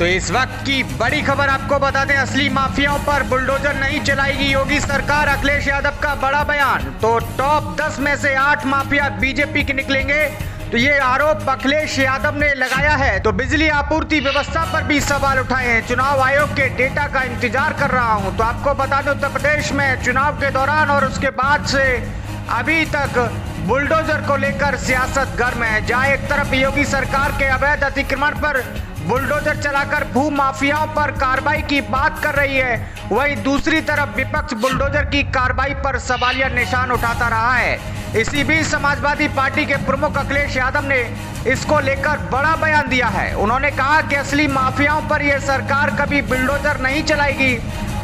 तो इस वक्त की बड़ी खबर आपको बता दें, असली माफियाओं पर बुलडोजर नहीं चलाएगी योगी सरकार, अखिलेश यादव का बड़ा बयान। तो टॉप 10 में से 8 माफिया बीजेपी के निकलेंगे, तो ये आरोप अखिलेश यादव ने लगाया है। तो बिजली आपूर्ति व्यवस्था पर भी सवाल उठाए हैं। चुनाव आयोग के डेटा का इंतजार कर रहा हूं। तो आपको बता दें, उत्तर प्रदेश में चुनाव के दौरान और उसके बाद से अभी तक बुलडोजर को लेकर सियासत गर्म है। जहां एक तरफ योगी सरकार के अवैध अतिक्रमण पर बुलडोजर चलाकर भू माफियाओं पर कार्रवाई की बात कर रही है, वहीं दूसरी तरफ विपक्ष बुलडोजर की कार्रवाई पर सवालिया निशान उठाता रहा है। इसी बीच समाजवादी पार्टी के प्रमुख अखिलेश यादव ने इसको लेकर बड़ा बयान दिया है। उन्होंने कहा कि असली माफियाओं पर यह सरकार कभी बुलडोजर नहीं चलाएगी।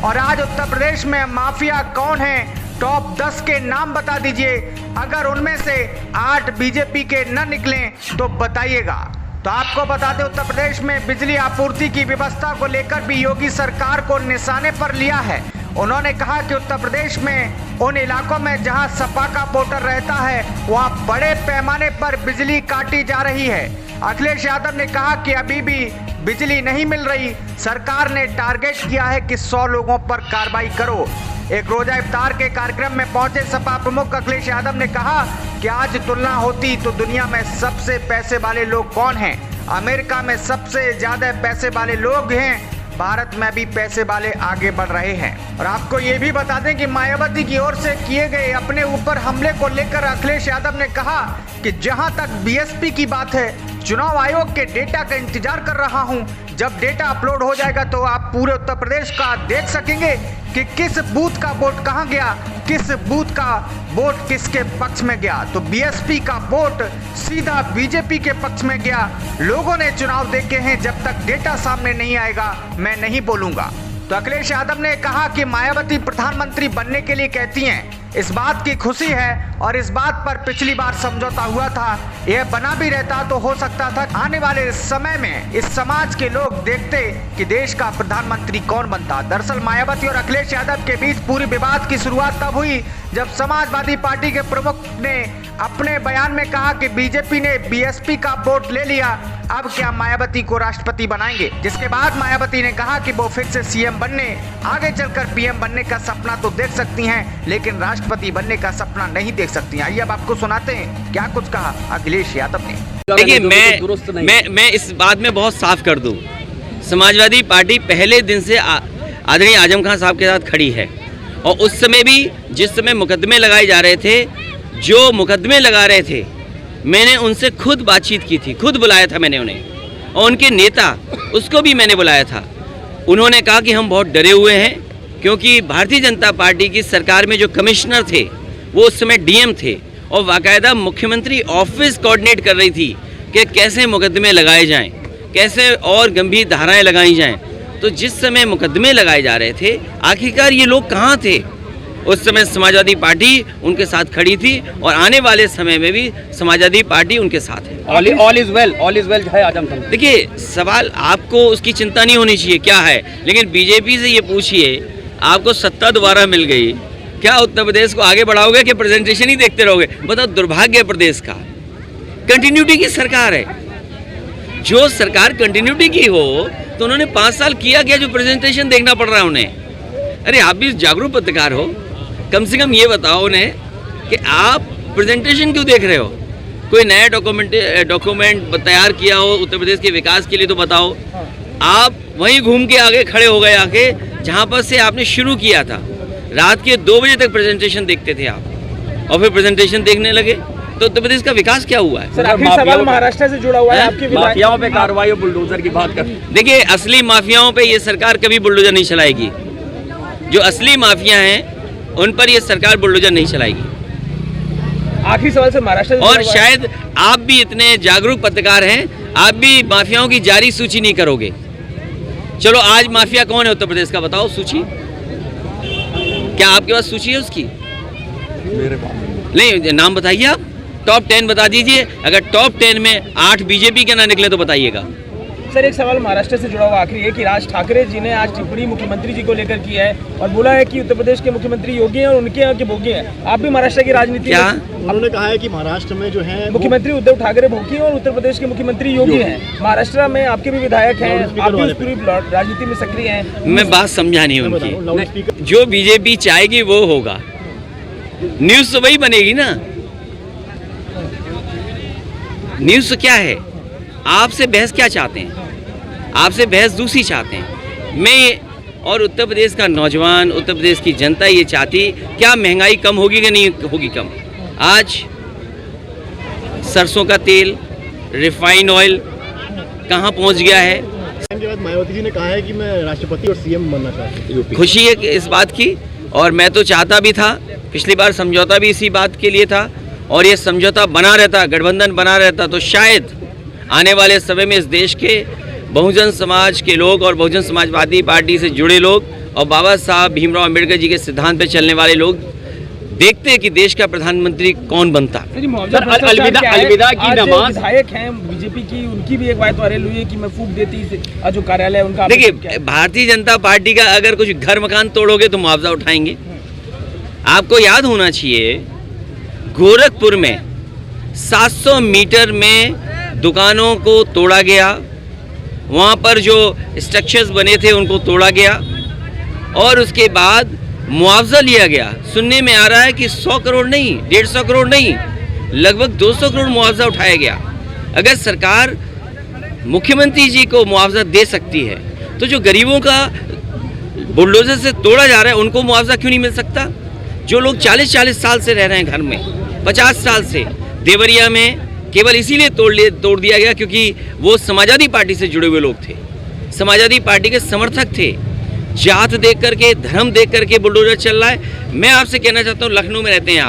और आज उत्तर प्रदेश में माफिया कौन है, टॉप 10 के नाम बता दीजिए। अगर उनमें से 8 बीजेपी के न निकलें तो बताइएगा। तो आपको बता दें, उत्तर प्रदेश में बिजली आपूर्ति की व्यवस्था को लेकर भी योगी सरकार को निशाने पर लिया है। उन्होंने कहा कि उत्तर प्रदेश में उन इलाकों में जहां सपा का वोटर रहता है, वहां बड़े पैमाने पर बिजली काटी जा रही है। अखिलेश यादव ने कहा कि अभी भी बिजली नहीं मिल रही, सरकार ने टारगेट किया है कि 100 लोगों पर कार्रवाई करो। एक रोजा इफ्तार के कार्यक्रम में पहुंचे सपा प्रमुख अखिलेश यादव ने कहा कि आज तुलना होती तो दुनिया में सबसे पैसे वाले लोग कौन हैं? अमेरिका में सबसे ज्यादा पैसे वाले लोग हैं, भारत में भी पैसे वाले आगे बढ़ रहे हैं। और आपको ये भी बता दें कि मायावती की ओर से किए गए अपने ऊपर हमले को लेकर अखिलेश यादव ने कहा कि जहां तक बीएसपी की बात है, चुनाव आयोग के डेटा का इंतजार कर रहा हूं। जब डेटा अपलोड हो जाएगा तो आप पूरे उत्तर प्रदेश का देख सकेंगे कि किस बूथ का वोट कहां गया, किस बूथ का वोट किसके पक्ष में गया। तो बीएसपी का वोट सीधा बीजेपी के पक्ष में गया। लोगों ने चुनाव देखे हैं, जब तक डेटा सामने नहीं आएगा मैं नहीं बोलूंगा। तो अखिलेश यादव ने कहा कि मायावती प्रधानमंत्री बनने के लिए कहती हैं, इस बात की खुशी है और इस बात पर पिछली बार समझौता हुआ था, यह बना भी रहता तो हो सकता था आने वाले समय में इस समाज के लोग देखते कि देश का प्रधानमंत्री कौन बनता। दरअसल मायावती और अखिलेश यादव के बीच पूरी विवाद की शुरुआत तब हुई जब समाजवादी पार्टी के प्रमुख ने अपने बयान में कहा कि बीजेपी ने बीएसपी का वोट ले लिया, अब क्या मायावती को राष्ट्रपति बनाएंगे। जिसके बाद मायावती ने कहा कि वो फिर से सीएम बनने, आगे चलकर पीएम बनने का सपना तो देख सकती हैं, लेकिन राष्ट्रपति बनने का सपना नहीं देख सकती हैं। आइए अब आपको सुनाते हैं क्या कुछ कहा अखिलेश यादव ने। देखिए, मैं इस बात में बहुत साफ कर दूं, समाजवादी पार्टी पहले दिन से आदरणीय आजम खान साहब के साथ खड़ी है। और उस समय भी जिस समय मुकदमे लगाए जा रहे थे, जो मुकदमे लगा रहे थे, मैंने उनसे खुद बातचीत की थी, खुद बुलाया था मैंने उन्हें। और उनके नेता, उसको भी मैंने बुलाया था। उन्होंने कहा कि हम बहुत डरे हुए हैं, क्योंकि भारतीय जनता पार्टी की सरकार में जो कमिश्नर थे वो उस समय डीएम थे और बाकायदा मुख्यमंत्री ऑफिस कोऑर्डिनेट कर रही थी कि कैसे मुकदमे लगाए जाएं, कैसे और गंभीर धाराएं लगाई जाएं। तो जिस समय मुकदमे लगाए जा रहे थे, आखिरकार ये लोग कहाँ थे? उस समय समाजवादी पार्टी उनके साथ खड़ी थी और आने वाले समय में भी समाजवादी पार्टी उनके साथ है। ऑल इज वेल है आजम खान। देखिए, सवाल आपको उसकी चिंता नहीं होनी चाहिए क्या है, लेकिन बीजेपी से ये पूछिए, आपको सत्ता दोबारा मिल गई, क्या उत्तर प्रदेश को आगे बढ़ाओगे कि प्रेजेंटेशन ही देखते रहोगे? बताओ, दुर्भाग्य प्रदेश का। कंटिन्यूटी की सरकार है। जो सरकार कंटिन्यूटी की हो तो उन्होंने 5 साल किया क्या जो प्रेजेंटेशन देखना पड़ रहा है उन्हें? अरे आप भी जागरूक पत्रकार हो, कम से कम ये बताओ उन्हें कि आप प्रेजेंटेशन क्यों देख रहे हो? कोई नया डॉक्यूमेंट तैयार किया हो उत्तर प्रदेश के विकास के लिए तो बताओ। आप वहीं घूम के आगे खड़े हो गए, आके जहाँ पर से आपने शुरू किया था। रात के 2 बजे तक प्रेजेंटेशन देखते थे आप, और फिर प्रेजेंटेशन देखने लगे, तो उत्तर प्रदेश का विकास क्या हुआ है? सर, आखिरी सवाल महाराष्ट्र से जुड़ा हुआ है। आपकी माफियाओं पे कार्रवाई और बुलडोजर की बात कर। देखिए, असली माफियाओं पे ये सरकार कभी बुलडोजर नहीं चलाएगी। जो असली माफिया हैं उन पर ये सरकार बुलडोजर नहीं चलाएगी। आखिरी सवाल से महाराष्ट्र से और शायद आप भी इतने जागरूक पत्रकार हैं, आप भी माफियाओं की जारी सूची नहीं करोगे। चलो, आज माफिया कौन है उत्तर प्रदेश का, बताओ सूची। क्या आपके पास सूची है उसकी? मेरे पास नहीं, नाम बताइए आप। टॉप 10 बता दीजिए। अगर टॉप 10 में 8 बीजेपी के ना निकले तो बताइएगा। सर एक सवाल महाराष्ट्र से जुड़ा हुआ आखिरी है कि राज ठाकरे जी ने आज टिप्पणी मुख्यमंत्री जी को लेकर की है और बोला है कि उत्तर प्रदेश के मुख्यमंत्री योगी हैं और उनके यहाँ के भोगी हैं। आप भी महाराष्ट्र की राजनीति क्या उन्होंने कहा है कि महाराष्ट्र में जो है मुख्यमंत्री उद्धव ठाकरे भोगी हैं और उत्तर प्रदेश के मुख्यमंत्री योगी हैं। महाराष्ट्र में आपके भी विधायक हैं, आप भी पूरी राजनीति में सक्रिय हैं। मैं बात समझा नहीं उनकी। जो बीजेपी चाहेगी वो होगा, न्यूज़ तो वही बनेगी ना। न्यूज़ तो क्या है, आपसे बहस क्या चाहते हैं? आपसे बहस दूसरी चाहते हैं। मैं और उत्तर प्रदेश का नौजवान, उत्तर प्रदेश की जनता ये चाहती, क्या महंगाई कम होगी कि नहीं होगी कम? आज सरसों का तेल, रिफाइन ऑयल कहाँ पहुँच गया है? के बाद मायावती जी ने कहा है कि मैं राष्ट्रपति और सीएम बनना चाहती हूँ। खुशी है कि इस बात की, और मैं तो चाहता भी था। पिछली बार समझौता भी इसी बात के लिए था, और ये समझौता बना रहता, गठबंधन बना रहता, तो शायद आने वाले समय में इस देश के बहुजन समाज के लोग और बहुजन समाजवादी पार्टी से जुड़े लोग और बाबा साहब भीमराव अंबेडकर जी के सिद्धांत पे चलने वाले लोग देखते हैं कि देश का प्रधानमंत्री कौन बनता। अलविदा की नमाज विधायक हैं बीजेपी की, उनकी भी एक बात वायरल हुई है कि मैं फूंक देती जो कार्यालय उनका। देखिए, भारतीय जनता पार्टी का अगर कुछ घर मकान तोड़ोगे तो मुआवजा उठाएंगे। आपको याद होना चाहिए, गोरखपुर में 700 मीटर में दुकानों को तोड़ा गया, वहाँ पर जो स्ट्रक्चर्स बने थे उनको तोड़ा गया, और उसके बाद मुआवजा लिया गया। सुनने में आ रहा है कि 100 करोड़ नहीं, 150 करोड़ नहीं, लगभग 200 करोड़ मुआवजा उठाया गया। अगर सरकार मुख्यमंत्री जी को मुआवजा दे सकती है तो जो गरीबों का बुलडोजर से तोड़ा जा रहा है उनको मुआवजा क्यों नहीं मिल सकता? जो लोग 40-40 साल से रह रहे हैं घर में, 50 साल से, देवरिया में केवल इसीलिए तोड़ दिया गया क्योंकि वो समाजवादी पार्टी से जुड़े हुए लोग थे, समाजवादी पार्टी के समर्थक थे। जात देख करके, धर्म देख करके बुलडोजर चल रहा है। मैं आपसे कहना चाहता हूँ, लखनऊ में रहते हैं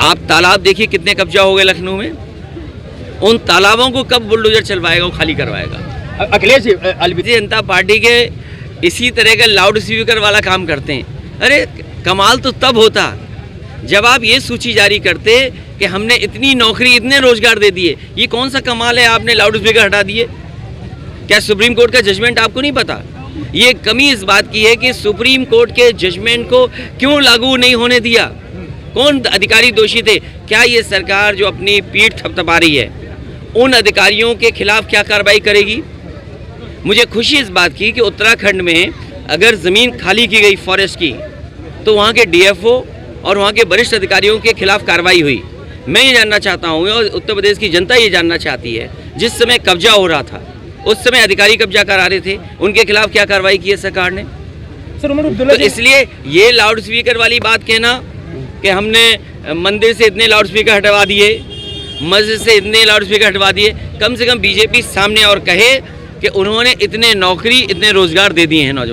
आप तालाब देखिए कितने कब्जा हो गए लखनऊ में। उन तालाबों को कब बुलडोजर चलवाएगा, वो खाली करवाएगा? अखिलेश भारतीय जनता पार्टी के इसी तरह का लाउड स्पीकर वाला काम करते हैं। अरे कमाल तो तब होता जब आप ये सूची जारी करते कि हमने इतनी नौकरी, इतने रोजगार दे दिए। ये कौन सा कमाल है, आपने लाउड स्पीकर हटा दिए? क्या सुप्रीम कोर्ट का जजमेंट आपको नहीं पता? ये कमी इस बात की है कि सुप्रीम कोर्ट के जजमेंट को क्यों लागू नहीं होने दिया? कौन अधिकारी दोषी थे? क्या ये सरकार जो अपनी पीठ थपथपा रही है, उन अधिकारियों के खिलाफ क्या कार्रवाई करेगी? मुझे खुशी इस बात की कि उत्तराखंड में अगर ज़मीन खाली की गई फॉरेस्ट की, तो वहाँ के डीएफओ और वहाँ के वरिष्ठ अधिकारियों के खिलाफ कार्रवाई हुई। मैं ये जानना चाहता हूँ और उत्तर प्रदेश की जनता ये जानना चाहती है, जिस समय कब्जा हो रहा था उस समय अधिकारी कब्जा करा रहे थे, उनके खिलाफ क्या कार्रवाई की है सरकार ने? तो इसलिए ये लाउड स्पीकर वाली बात कहना कि हमने मंदिर से इतने लाउड स्पीकर हटवा दिए, मस्जिद से इतने लाउड स्पीकर हटवा दिए, कम से कम बीजेपी सामने और कहे कि उन्होंने इतने नौकरी, इतने रोजगार दे दिए हैं नौजवान।